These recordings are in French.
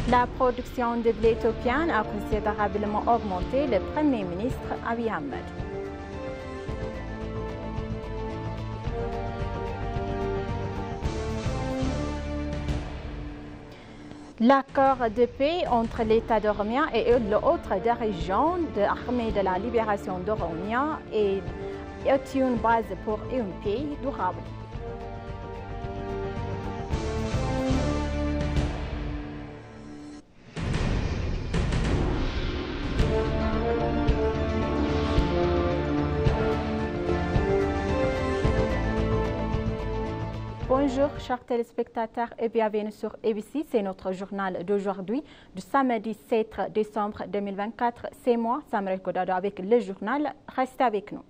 La production de blé éthiopien a considérablement augmenté, le Premier ministre Abiy Ahmed. L'accord de paix entre l'État d'Oromia et l'autre des régions de l'armée de la libération d'Oromia est une base pour un paix durable. Bonjour chers téléspectateurs et bienvenue sur ABC, c'est notre journal d'aujourd'hui du samedi 7 décembre 2024. C'est moi, Samrel Kodado, avec le journal. Restez avec nous.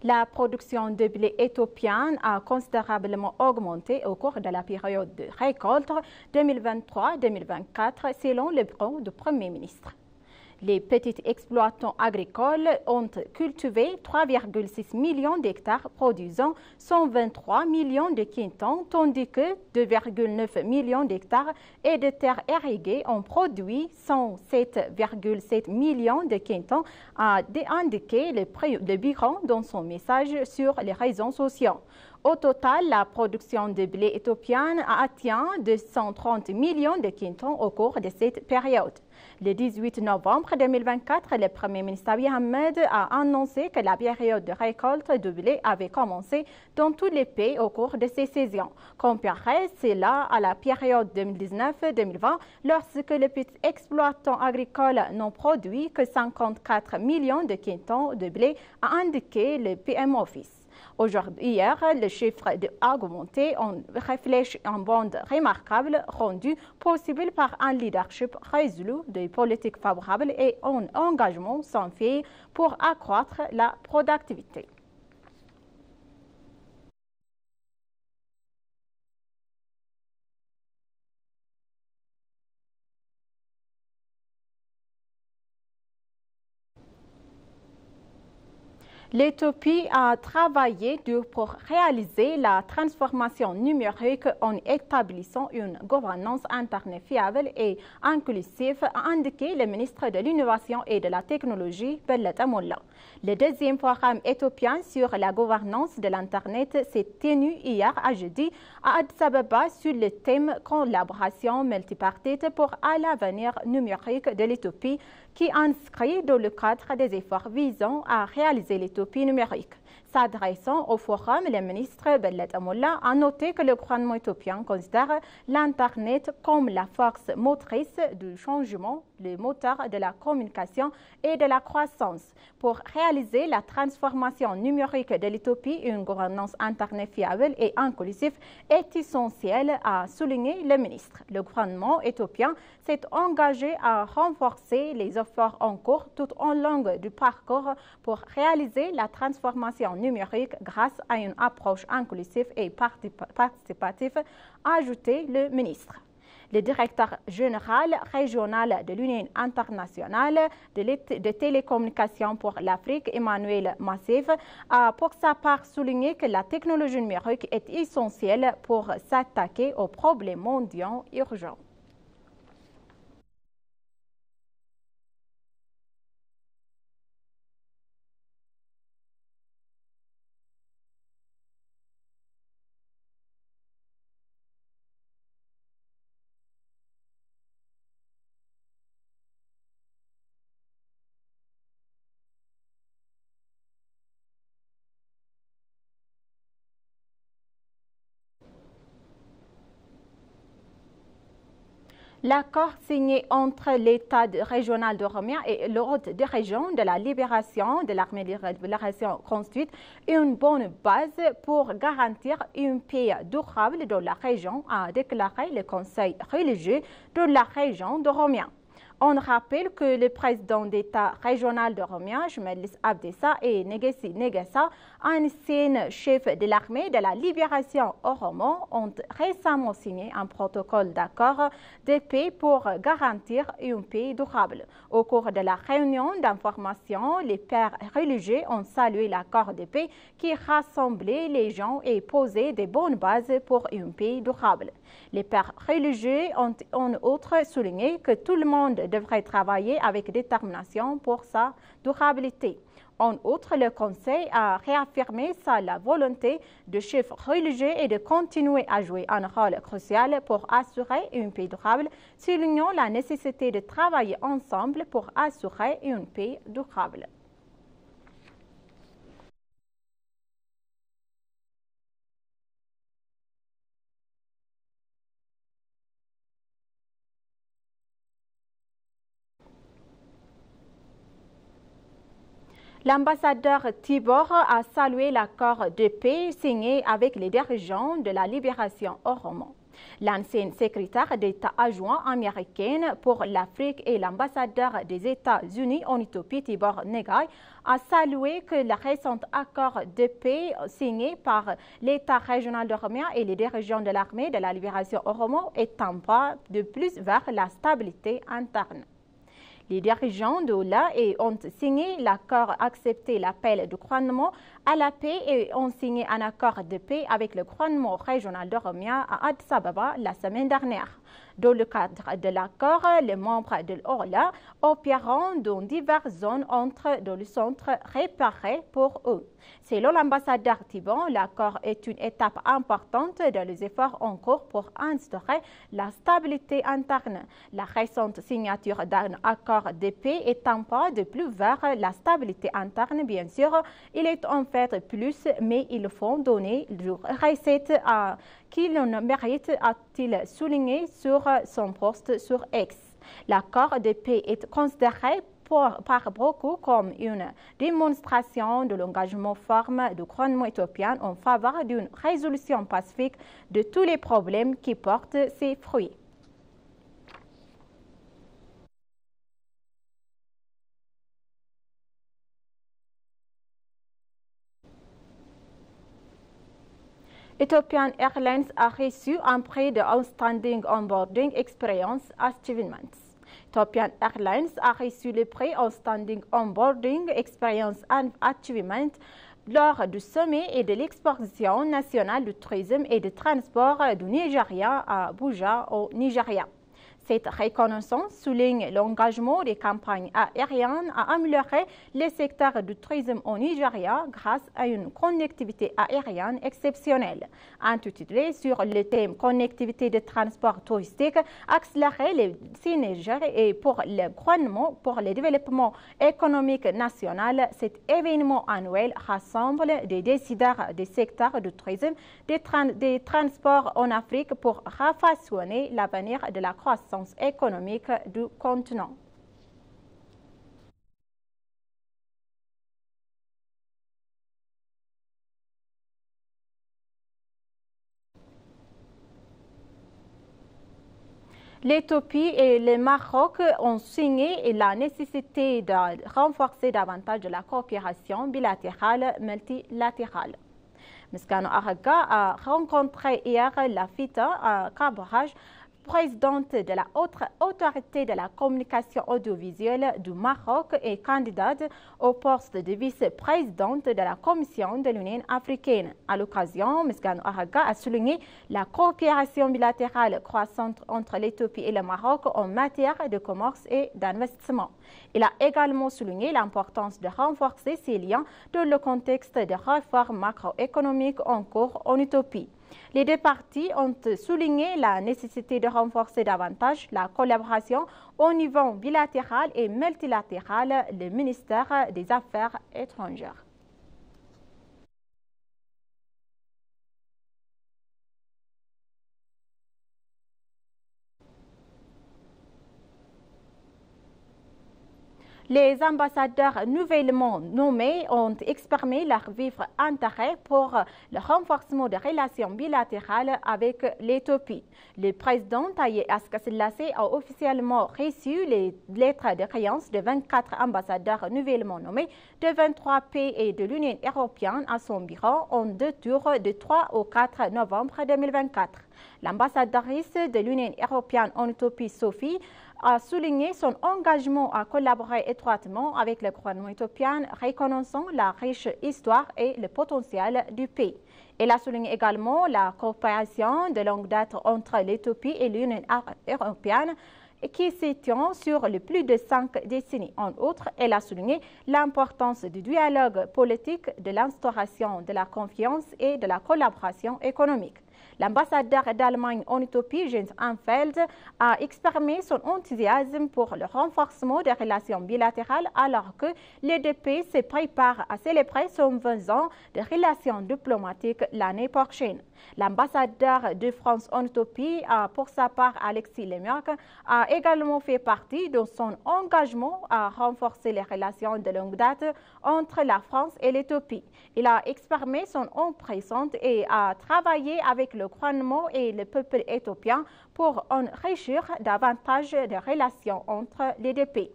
La production de blé éthiopien a considérablement augmenté au cours de la période de récolte 2023-2024 selon le bureau du Premier ministre. Les petits exploitants agricoles ont cultivé 3,6 millions d'hectares produisant 123 millions de quintons, tandis que 2,9 millions d'hectares et de terres irriguées ont produit 107,7 millions de quintons, a indiqué le bureau dans son message sur les réseaux sociaux. Au total, la production de blé éthiopien a atteint 230 millions de quintons au cours de cette période. Le 18 novembre 2024, le Premier ministre Abiy Ahmed a annoncé que la période de récolte de blé avait commencé dans tous les pays au cours de ces saisons. Comparé cela à la période 2019-2020, lorsque les petits exploitants agricoles n'ont produit que 54 millions de quintons de blé, a indiqué le PM Office. Hier, le chiffre a augmenté. On reflète un bond remarquable rendu possible par un leadership résolu de politiques favorables et un engagement sans faille pour accroître la productivité. L'Éthiopie a travaillé dur pour réaliser la transformation numérique en établissant une gouvernance interne fiable et inclusive, a indiqué le ministre de l'Innovation et de la Technologie, Bellet Molla. Le deuxième forum éthiopien sur la gouvernance de l'Internet s'est tenu hier à jeudi à Addis Abeba sur le thème collaboration multipartite pour l'avenir numérique de l'Éthiopie, qui inscrit dans le cadre des efforts visant à réaliser l'Éthiopie numérique. S'adressant au forum, le ministre Bellet Molla a noté que le gouvernement éthiopien considère l'Internet comme la force motrice du changement, le moteur de la communication et de la croissance. Pour réaliser la transformation numérique de l'Éthiopie, une gouvernance interne fiable et inclusive est essentielle, a souligné le ministre. Le gouvernement éthiopien s'est engagé à renforcer les efforts en cours tout au long du parcours pour réaliser la transformation numérique grâce à une approche inclusive et participative, a ajouté le ministre. Le directeur général régional de l'Union internationale de télécommunications pour l'Afrique, Emmanuel Massif, a pour sa part souligné que la technologie numérique est essentielle pour s'attaquer aux problèmes mondiaux urgents. L'accord signé entre l'État régional d'Oromia et l'autre des régions de la libération de l'armée de libération constitue une bonne base pour garantir une paix durable dans la région, a déclaré le Conseil religieux de la région d'Oromia. On rappelle que le président d'État régional d'Oromia, Meles Abdessa, et Negessi Negessa, ancien chef de l'armée de la libération Oromo, ont récemment signé un protocole d'accord de paix pour garantir une paix durable. Au cours de la réunion d'information, les pères religieux ont salué l'accord de paix qui rassemblait les gens et posait de bonnes bases pour une paix durable. Les pères religieux ont en outre souligné que tout le monde devrait travailler avec détermination pour sa durabilité. En outre, le Conseil a réaffirmé la volonté de chefs religieux et de continuer à jouer un rôle crucial pour assurer une paix durable, soulignant la nécessité de travailler ensemble pour assurer une paix durable. L'ambassadeur Tibor a salué l'accord de paix signé avec les dirigeants de la libération Oromo. L'ancien secrétaire d'État adjoint américain pour l'Afrique et l'ambassadeur des États-Unis en Éthiopie, Tibor Negai, a salué que le récent accord de paix signé par l'État régional d'Oromia et les dirigeants de l'armée de la libération Oromo est un pas de plus vers la stabilité interne. Les dirigeants de l'OLA ont signé l'accord accepté l'appel du gouvernement à la paix et ont signé un accord de paix avec le gouvernement régional d'Oromia à Addis Ababa la semaine dernière. Dans le cadre de l'accord, les membres de l'OLA opérant dans diverses zones entrent dans le centre réparé pour eux. Selon l'ambassadeur Tibon, l'accord est une étape importante dans les efforts en cours pour instaurer la stabilité interne. La récente signature d'un accord de paix est un pas de plus vers la stabilité interne, bien sûr. Il est en fait plus, mais il faut donner des recettes qu'il en mérite, a-t-il souligné sur son post sur X. L'accord de paix est considéré par beaucoup comme une démonstration de l'engagement ferme du gouvernement éthiopien en faveur d'une résolution pacifique de tous les problèmes qui portent ses fruits. Ethiopian Airlines a reçu un prix de Outstanding Onboarding Experience Achievements. Ethiopian Airlines a reçu le prix Outstanding Onboarding Experience Achievement lors du sommet et de l'exposition nationale du tourisme et du transport du Nigeria à Abuja au Nigeria. Cette reconnaissance souligne l'engagement des campagnes aériennes à améliorer le secteur du tourisme au Nigeria grâce à une connectivité aérienne exceptionnelle. Intitulé sur le thème connectivité de transport touristique, accélérer les synergies et pour le gouvernement pour le développement économique national, cet événement annuel rassemble des décideurs des secteurs du tourisme, des transports en Afrique pour refaçonner l'avenir de la croissance économique du continent. L'Éthiopie et le Maroc ont signé la nécessité de renforcer davantage la coopération bilatérale multilatérale. Mescano Araga a rencontré hier la FITA Kabraj, présidente de la haute autorité de la communication audiovisuelle du Maroc et candidate au poste de vice-présidente de la Commission de l'Union africaine. À l'occasion, Mescano Araga a souligné la coopération bilatérale croissante entre l'Éthiopie et le Maroc en matière de commerce et d'investissement. Il a également souligné l'importance de renforcer ces liens dans le contexte de réformes macroéconomiques en cours en Éthiopie. Les deux parties ont souligné la nécessité de renforcer davantage la collaboration au niveau bilatéral et multilatéral du ministère des Affaires étrangères. Les ambassadeurs nouvellement nommés ont exprimé leur vif intérêt pour le renforcement des relations bilatérales avec l'Éthiopie. Le président Taye Asselassie a officiellement reçu les lettres de créance de 24 ambassadeurs nouvellement nommés de 23 pays et de l'Union européenne à son bureau en 2 tours de 3 au 4 novembre 2024. L'ambassadrice de l'Union européenne en Éthiopie, Sophie, a souligné son engagement à collaborer étroitement avec le gouvernement éthiopien, reconnaissant la riche histoire et le potentiel du pays. Elle a souligné également la coopération de longue date entre l'Éthiopie et l'Union européenne qui s'étend sur les plus de 5 décennies. En outre, elle a souligné l'importance du dialogue politique, de l'instauration de la confiance et de la collaboration économique. L'ambassadeur d'Allemagne en Éthiopie, Jens Anfeld, a exprimé son enthousiasme pour le renforcement des relations bilatérales alors que les deux pays se préparent à célébrer son 20 ans de relations diplomatiques l'année prochaine. L'ambassadeur de France en Éthiopie, pour sa part Alexis Lemerck, a également fait partie de son engagement à renforcer les relations de longue date entre la France et l'Éthiopie. Il a exprimé son empressement et a travaillé avec le gouvernement et le peuple éthiopien pour enrichir davantage les relations entre les deux pays.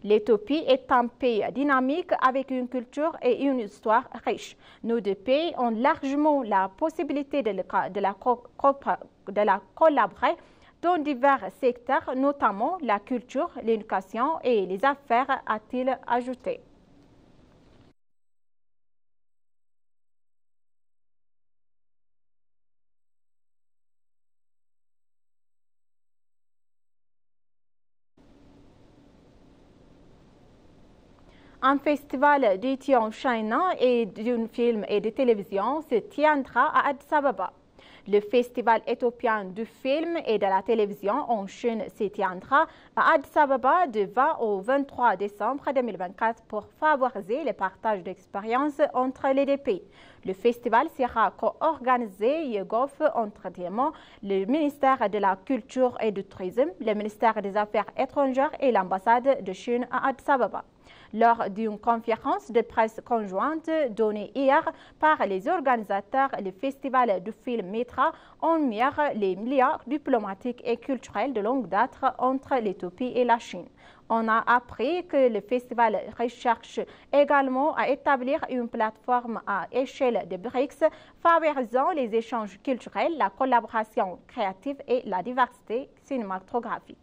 L'Éthiopie est un pays dynamique avec une culture et une histoire riches. Nos deux pays ont largement la possibilité de la collaborer dans divers secteurs, notamment la culture, l'éducation et les affaires, a-t-il ajouté. Un festival d'étudiants en Chine et d'un film et de télévision se tiendra à Addis Ababa. Le festival éthiopien du film et de la télévision en Chine se tiendra à Addis Ababa du 20 au 23 décembre 2024 pour favoriser le partage d'expériences entre les deux pays. Le festival sera co-organisé entre le ministère de la Culture et du Tourisme, le ministère des Affaires étrangères et l'ambassade de Chine à Addis Ababa. Lors d'une conférence de presse conjointe donnée hier par les organisateurs, le festival du film mettra en lumière les liens diplomatiques et culturels de longue date entre l'Éthiopie et la Chine. On a appris que le festival recherche également à établir une plateforme à échelle de BRICS favorisant les échanges culturels, la collaboration créative et la diversité cinématographique.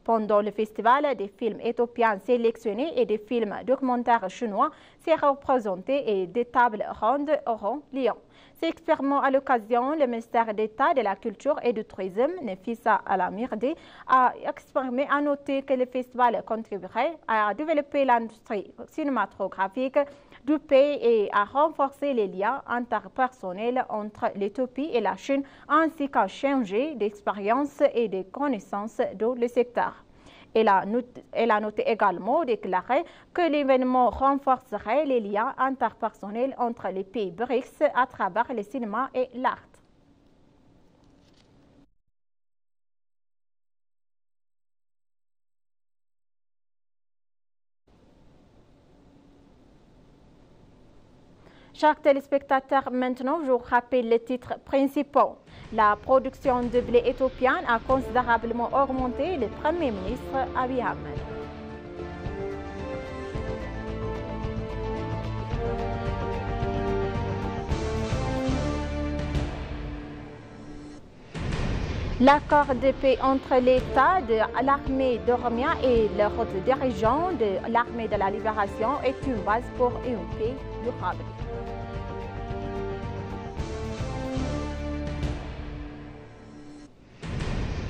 Pendant le festival, des films éthiopiens sélectionnés et des films documentaires chinois seront présentés et des tables rondes auront lieu. S'exprimant à l'occasion, le ministère d'État de la Culture et du Tourisme, Nefissa Alamirdi, a exprimé à noter que le festival contribuerait à développer l'industrie cinématographique du pays et à renforcer les liens interpersonnels entre l'Éthiopie et la Chine, ainsi qu'à changer d'expérience et de connaissances dans le secteur. Elle a noté également déclaré que l'événement renforcerait les liens interpersonnels entre les pays BRICS à travers le cinéma et l'art. Chers téléspectateurs, maintenant, je vous rappelle les titres principaux. La production de blé éthiopien a considérablement augmenté, le Premier ministre Abiy Ahmed. L'accord de paix entre l'État de l'armée d'Oromia et leurs dirigeants de l'armée de la libération est une base pour une paix durable.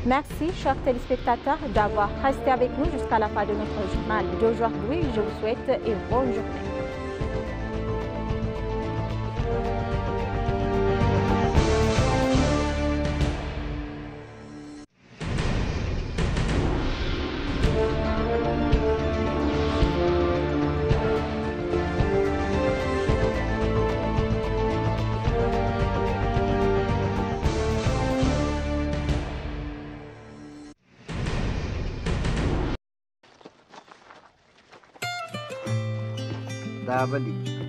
Merci, chers téléspectateurs, d'avoir resté avec nous jusqu'à la fin de notre journal d'aujourd'hui. Je vous souhaite une bonne journée. W.